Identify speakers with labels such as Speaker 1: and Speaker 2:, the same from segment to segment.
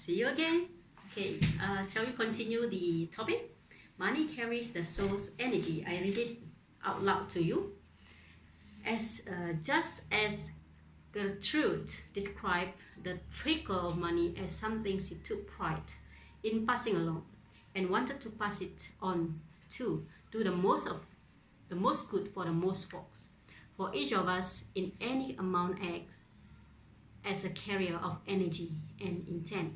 Speaker 1: See you again. Okay, shall we continue the topic? Money carries the soul's energy. I read it out loud to you. Just as Gertrude described the trickle of money as something she took pride in passing along and wanted to pass it on to do the most good for the most folks. For each of us in any amount acts as a carrier of energy and intent.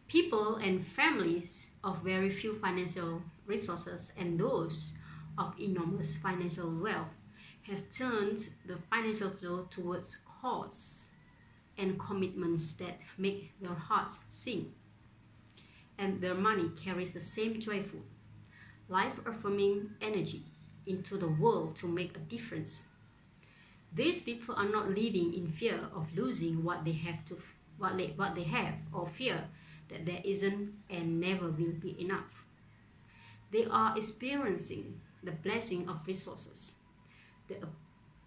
Speaker 1: People and families of very few financial resources and those of enormous financial wealth have turned the financial flow towards cause and commitments that make their hearts sing. And their money carries the same joyful, life-affirming energy into the world to make a difference. These people are not living in fear of losing what they have or fear that there isn't and never will be enough. They are experiencing the blessing of resources, the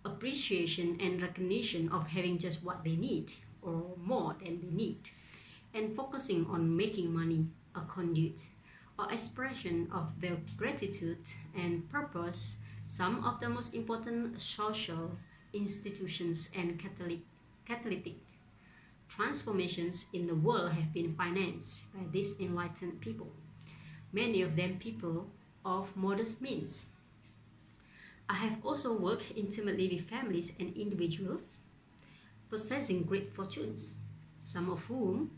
Speaker 1: appreciation and recognition of having just what they need or more than they need, and focusing on making money a conduit or expression of their gratitude and purpose. Some of the most important social institutions and catalytic transformations in the world have been financed by these enlightened people, many of them people of modest means. I have also worked intimately with families and individuals possessing great fortunes, some of whom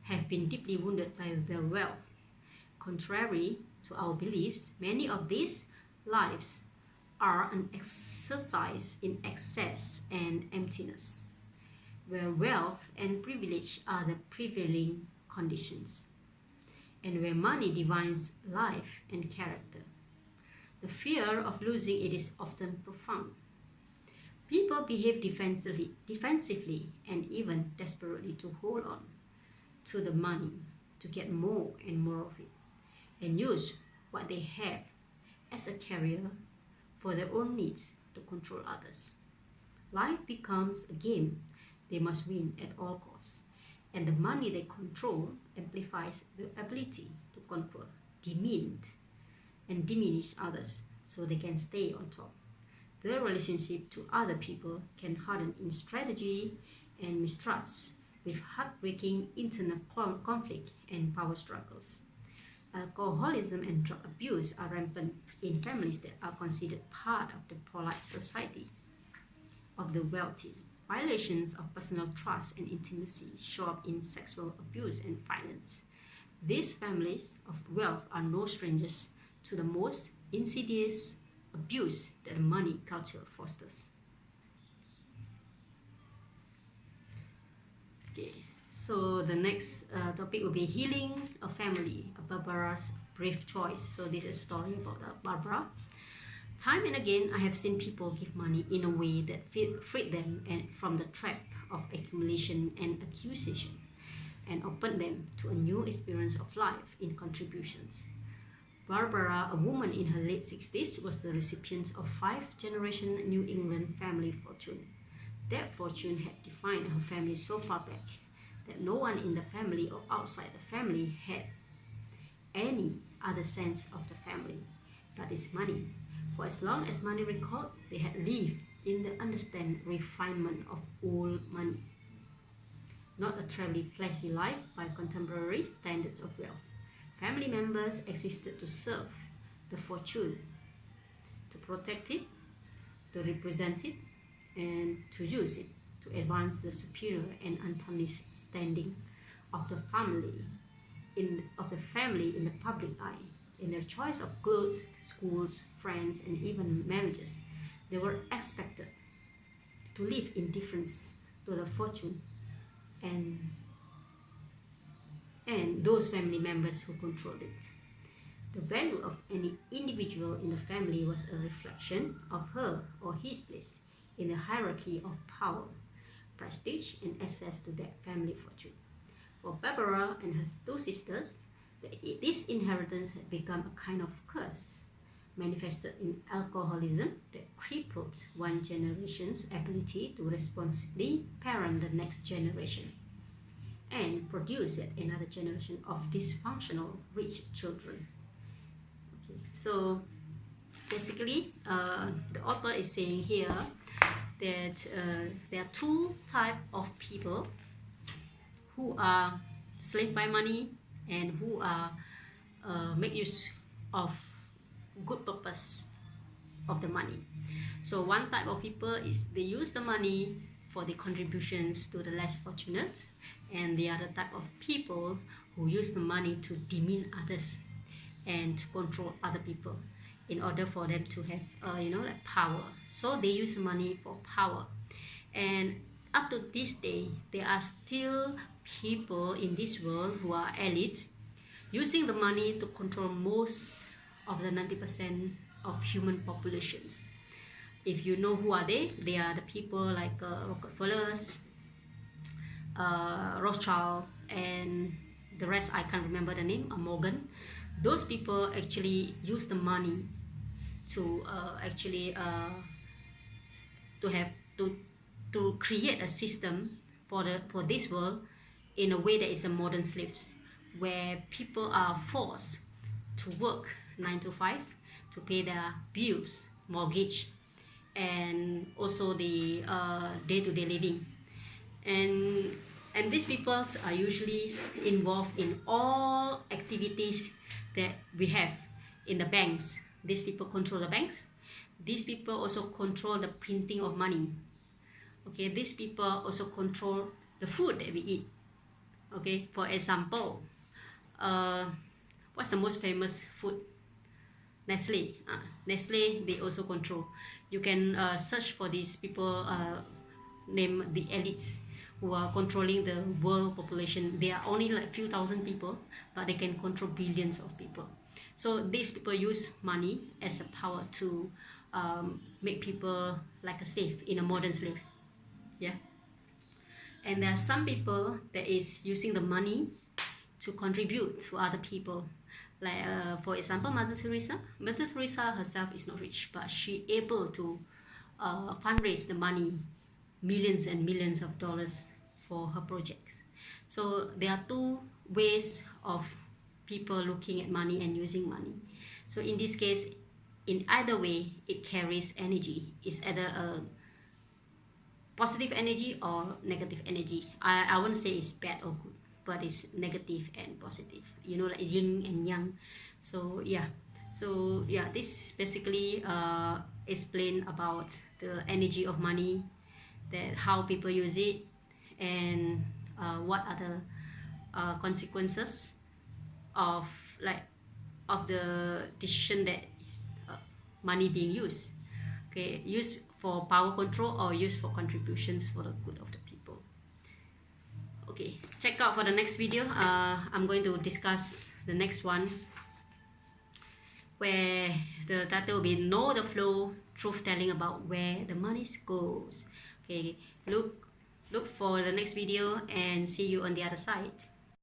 Speaker 1: have been deeply wounded by their wealth. Contrary to our beliefs, many of these lives are an exercise in excess and emptiness, where wealth and privilege are the prevailing conditions, and where money defines life and character. The fear of losing it is often profound. People behave defensively and even desperately to hold on to the money to get more and more of it, and use what they have as a carrier for their own needs to control others. Life becomes a game they must win at all costs, and the money they control amplifies their ability to conquer, demean, and diminish others so they can stay on top. Their relationship to other people can harden in strategy and mistrust, with heartbreaking internal conflict and power struggles. Alcoholism and drug abuse are rampant in families that are considered part of the polite societies of the wealthy. Violations of personal trust and intimacy show up in sexual abuse and violence. These families of wealth are no strangers to the most insidious abuse that the money culture fosters. Okay, so the next topic will be healing a family, Barbara's brave choice. So this is a story about Barbara. Time and again, I have seen people give money in a way that freed them from the trap of accumulation and accusation, and opened them to a new experience of life in contributions. Barbara, a woman in her late 60s, was the recipient of 5-generation New England family fortune. That fortune had defined her family so far back that no one in the family or outside the family had any other sense of the family but its money. For as long as money recalled, they had lived in the understand refinement of old money, not a terribly flashy life by contemporary standards of wealth. Family members existed to serve the fortune, to protect it, to represent it, and to use it to advance the superior and untarnished standing of the family in the public eye. In their choice of clothes, schools, friends, and even marriages, they were expected to live in difference to the fortune and those family members who controlled it. The value of any individual in the family was a reflection of her or his place in the hierarchy of power, prestige, and access to that family fortune. For Barbara and her two sisters, this inheritance had become a kind of curse. manifested in alcoholism that crippled one generation's ability to responsibly parent the next generation and produce yet another generation of dysfunctional rich children. Okay, so basically the author is saying here that there are two types of people who are slave by money and who are make use of good purpose of the money. So one type of people is they use the money for the contributions to the less fortunate, and the other type of people who use the money to demean others and to control other people in order for them to have like power. So they use money for power, and up to this day there are still people in this world who are elite using the money to control most of the 90% of human populations. If you know who are they are the people like Rockefellers, Rothschild, and the rest I can't remember the name, Morgan. Those people actually use the money to to create a system for this world in a way that is a modern slaves, where people are forced to work 9 to 5 to pay their bills, mortgage, and also the day-to-day living. And these people are usually involved in all activities that we have in the banks. These people control the banks. These people also control the printing of money. Okay, these people also control the food that we eat. Okay, for example, what's the most famous food? Nestle. Nestle, they also control. You can search for these people named the elites who are controlling the world population. They are only like few thousand people, but they can control billions of people. So these people use money as a power to make people like a slave, in a modern slave. Yeah. And there are some people that is using the money to contribute to other people. Like for example, Mother Teresa. Mother Teresa herself is not rich, but she able to fundraise the money, millions and millions of dollars for her projects. So there are two ways of people looking at money and using money. So in this case, in either way, it carries energy. It's either a positive energy or negative energy. I won't say it's bad or good, but it's negative and positive, like yin and yang. So yeah, this basically explain about the energy of money, that how people use it, and what are the consequences of the decision that money being used. Okay, used for power control or used for contributions for the good of the people. Okay, check out for the next video. I'm going to discuss the next one, where the title will be Know the Flow, Truth Telling about where the money goes. Okay, look for the next video and see you on the other side.